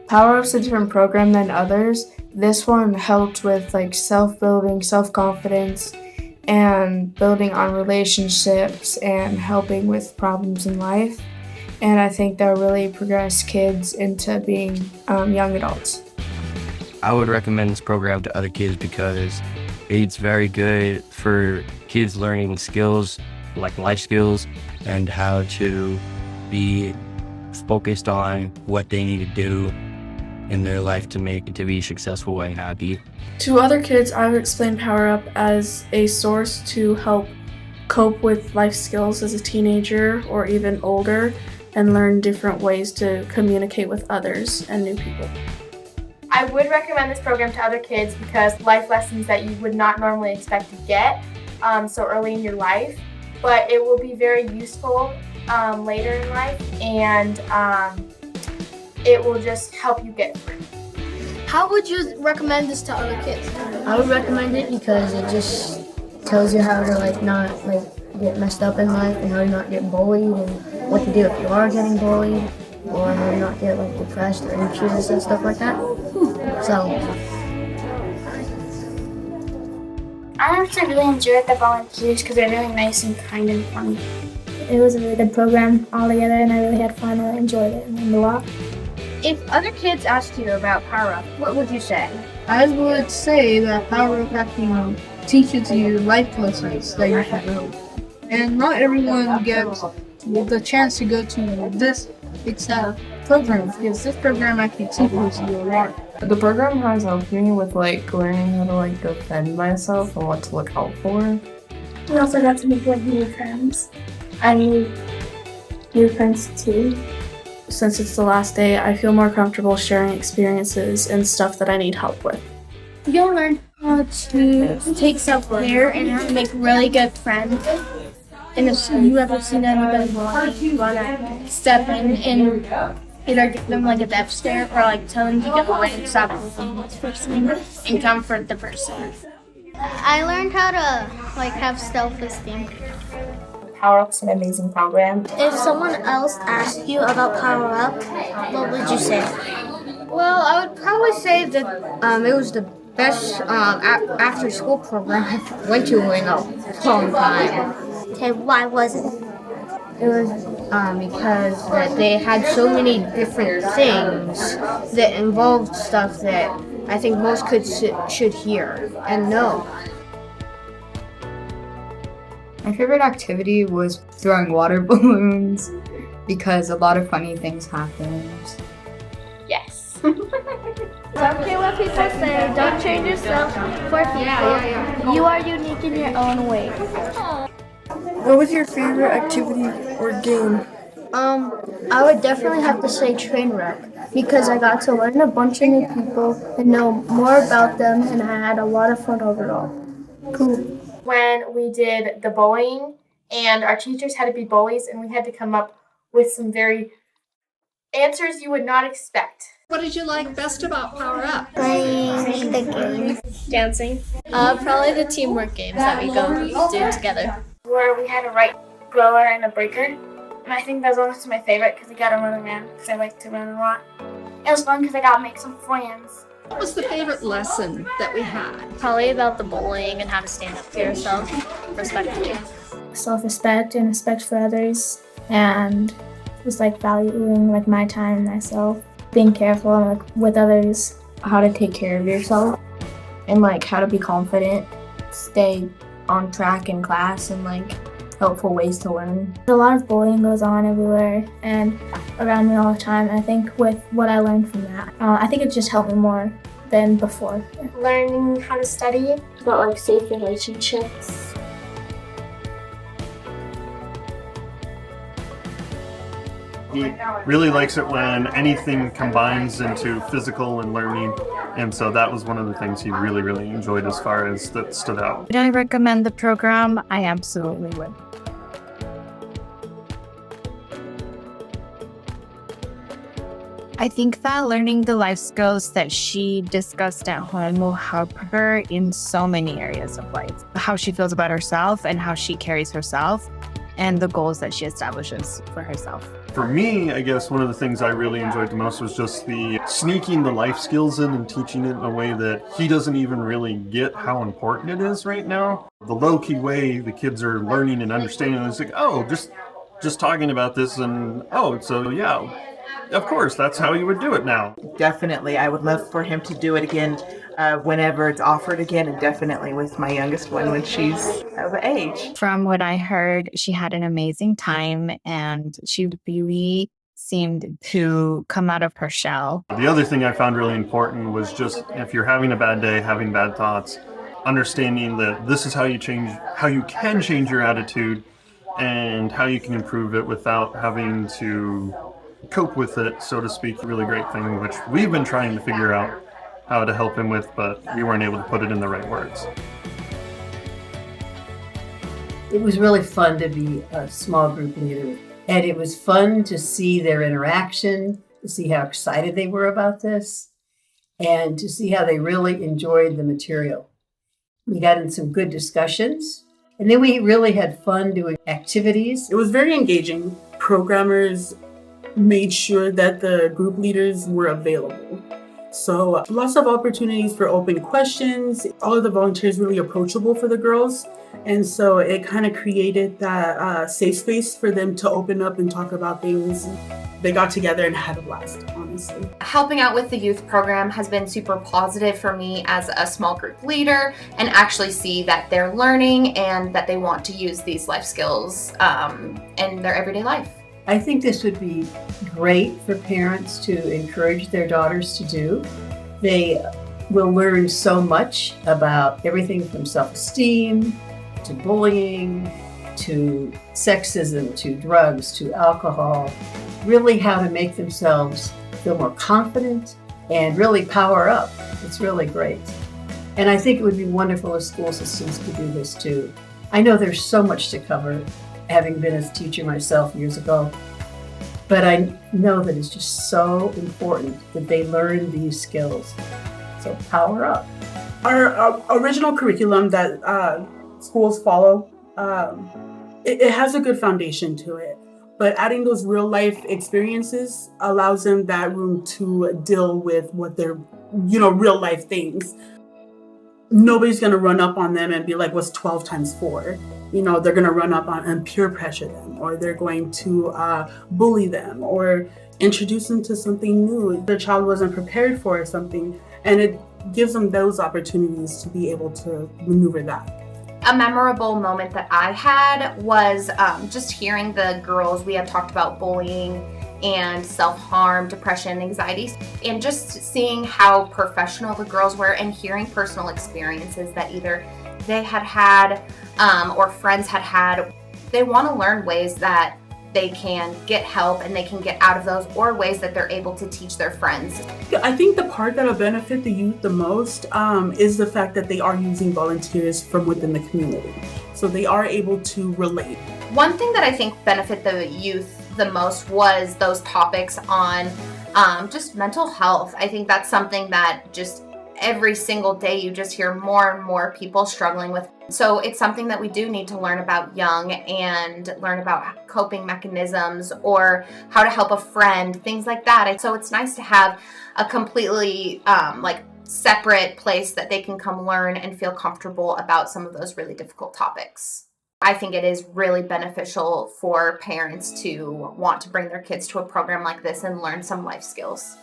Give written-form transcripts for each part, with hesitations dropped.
PowerUp's a different program than others. This one helped with like self-building, self-confidence, and building on relationships and helping with problems in life. And I think they'll really progress kids into being young adults. I would recommend this program to other kids because it's very good for kids learning skills like life skills and how to be focused on what they need to do in their life to be successful and happy. To other kids, I would explain PowerUp as a source to help cope with life skills as a teenager or even older and learn different ways to communicate with others and new people. I would recommend this program to other kids because life lessons that you would not normally expect to get so early in your life, but it will be very useful later in life, and it will just help you get through. How would you recommend this to other kids? I would recommend it because it just tells you how to not get messed up in life and how to not get bullied and what to do if you are getting bullied or how to not get depressed or anxious and stuff like that. So I actually really enjoyed the volunteers because they're really nice and kind and funny. It was a really good program altogether, and I really had fun. I enjoyed it and learned a lot. If other kids asked you about PowerUp, what would you say? I would say that PowerUp actually teaches you life lessons that you should know. And not everyone gets the chance to go to this exact program because this program actually teaches you a lot. The program has helped me with learning how to defend myself and what to look out for. We also got to make new friends. I made new friends too. Since it's the last day, I feel more comfortable sharing experiences and stuff that I need help with. You'll learn how to take self-care and how to make really good friends. And if you ever seen anybody you wanna step in and either give them a death stare or tell them to get away and stop looking at this person and comfort the person. I learned how to have self-esteem. PowerUp's an amazing program. If someone else asked you about PowerUp, what would you say? Well, I would probably say that it was the best after-school program I went to in a long time. Okay, why was it? It was because that they had so many different things that involved stuff that I think most kids should hear and know. My favorite activity was throwing water balloons because a lot of funny things happened. Yes. Don't care what people say. Don't change yourself for people. You are unique in your own way. What was your favorite activity or game? I would definitely have to say Trainwreck because I got to learn a bunch of new people and know more about them, and I had a lot of fun overall. Cool. When we did the bullying, and our teachers had to be bullies, and we had to come up with some very answers you would not expect. What did you like best about PowerUp? Playing the games. Dancing. Probably the teamwork games that we go do together. Where we had a right thrower and a breaker. And I think that was also my favorite because I got to run around because I like to run a lot. It was fun because I got to make some friends. What was the favorite lesson that we had? Probably about the bullying and how to stand up for yourself respectfully. Self-respect and respect for others, and just valuing my time and myself, being careful and with others. How to take care of yourself and how to be confident, stay on track in class, and helpful ways to learn. A lot of bullying goes on everywhere and around me all the time. I think with what I learned from that, I think it just helped me more than before. Learning how to study, about safe relationships. He really likes it when anything combines into physical and learning, and so that was one of the things he really, really enjoyed as far as that stood out. Would I recommend the program? I absolutely would. I think that learning the life skills that she discussed at home will help her in so many areas of life. How she feels about herself and how she carries herself and the goals that she establishes for herself. For me, I guess one of the things I really enjoyed the most was just the sneaking the life skills in and teaching it in a way that he doesn't even really get how important it is right now. The low-key way the kids are learning and understanding is like, oh, just talking about this, and oh, so yeah, of course, that's how you would do it now. Definitely, I would love for him to do it again whenever it's offered again, and definitely with my youngest one when she's of age. From what I heard, she had an amazing time and she really seemed to come out of her shell. The other thing I found really important was just if you're having a bad day, having bad thoughts, understanding that this is how you can change your attitude and how you can improve it without having to cope with it, so to speak. A really great thing, which we've been trying to figure out how to help him with, but we weren't able to put it in the right words. It was really fun to be a small group leader, and it was fun to see their interaction, to see how excited they were about this, and to see how they really enjoyed the material. We got in some good discussions, and then we really had fun doing activities. It was very engaging. Programmers made sure that the group leaders were available. So lots of opportunities for open questions. All of the volunteers really approachable for the girls. And so it kind of created that safe space for them to open up and talk about things. They got together and had a blast, honestly. Helping out with the youth program has been super positive for me as a small group leader, and actually see that they're learning and that they want to use these life skills in their everyday life. I think this would be great for parents to encourage their daughters to do. They will learn so much about everything from self-esteem to bullying to sexism to drugs to alcohol, really how to make themselves feel more confident and really power up. It's really great. And I think it would be wonderful if school systems could do this too. I know there's so much to cover, having been a teacher myself years ago. But I know that it's just so important that they learn these skills. So power up. Our original curriculum that schools follow, it has a good foundation to it. But adding those real life experiences allows them that room to deal with what they're, real life things. Nobody's going to run up on them and be like, what's 12 times 4? They're going to run up on and peer pressure them, or they're going to bully them or introduce them to something new their child wasn't prepared for or something. And it gives them those opportunities to be able to maneuver that. A memorable moment that I had was just hearing the girls. We had talked about bullying and self-harm, depression, anxiety, and just seeing how professional the girls were and hearing personal experiences that either they had or friends had. They want to learn ways that they can get help and they can get out of those, or ways that they're able to teach their friends. I think the part that'll benefit the youth the most is the fact that they are using volunteers from within the community. So they are able to relate. One thing that I think benefit the youth the most was those topics on just mental health. I think that's something that just every single day you just hear more and more people struggling with. So it's something that we do need to learn about young and learn about coping mechanisms or how to help a friend, things like that. So it's nice to have a completely separate place that they can come learn and feel comfortable about some of those really difficult topics. I think it is really beneficial for parents to want to bring their kids to a program like this and learn some life skills.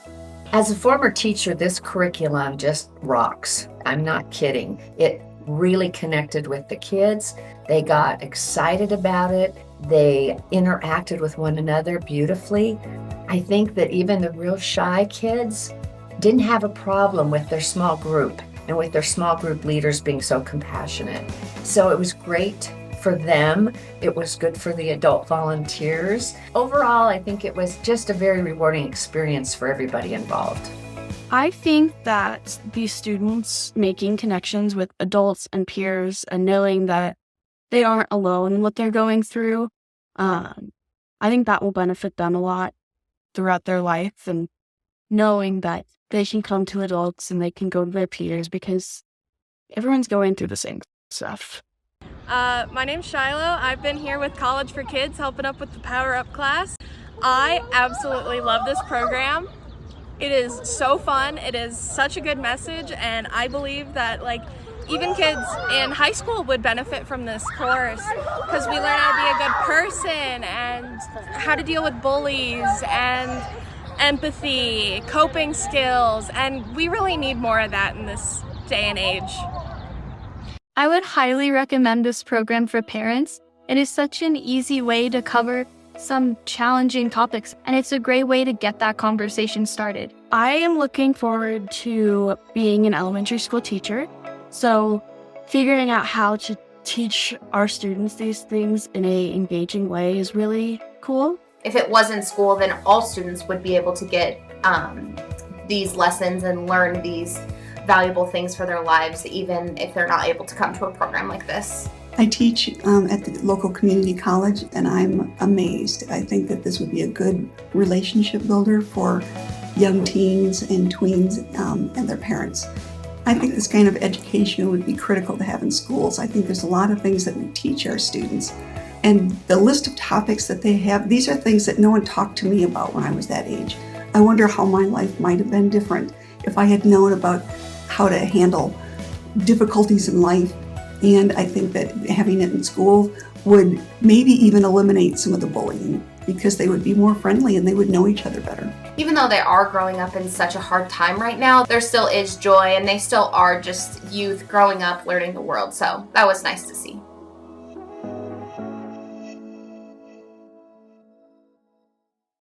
As a former teacher, this curriculum just rocks. I'm not kidding. It really connected with the kids. They got excited about it. They interacted with one another beautifully. I think that even the real shy kids didn't have a problem with their small group and with their small group leaders being so compassionate. So it was great for them. It was good for the adult volunteers. Overall, I think it was just a very rewarding experience for everybody involved. I think that these students making connections with adults and peers and knowing that they aren't alone in what they're going through, I think that will benefit them a lot throughout their life, and knowing that they can come to adults and they can go to their peers because everyone's going through the same stuff. My name's Shiloh. I've been here with College for Kids helping up with the PowerUp class. I absolutely love this program. It is so fun. It is such a good message, and I believe that even kids in high school would benefit from this course because we learn how to be a good person and how to deal with bullies and empathy, coping skills, and we really need more of that in this day and age. I would highly recommend this program for parents. It is such an easy way to cover some challenging topics, and it's a great way to get that conversation started. I am looking forward to being an elementary school teacher, so figuring out how to teach our students these things in a engaging way is really cool. If it was in school, then all students would be able to get these lessons and learn these valuable things for their lives, even if they're not able to come to a program like this. I teach at the local community college, and I'm amazed. I think that this would be a good relationship builder for young teens and tweens and their parents. I think this kind of education would be critical to have in schools. I think there's a lot of things that we teach our students. And the list of topics that they have, these are things that no one talked to me about when I was that age. I wonder how my life might have been different if I had known about how to handle difficulties in life. And I think that having it in school would maybe even eliminate some of the bullying because they would be more friendly and they would know each other better. Even though they are growing up in such a hard time right now, there still is joy and they still are just youth growing up learning the world. So that was nice to see.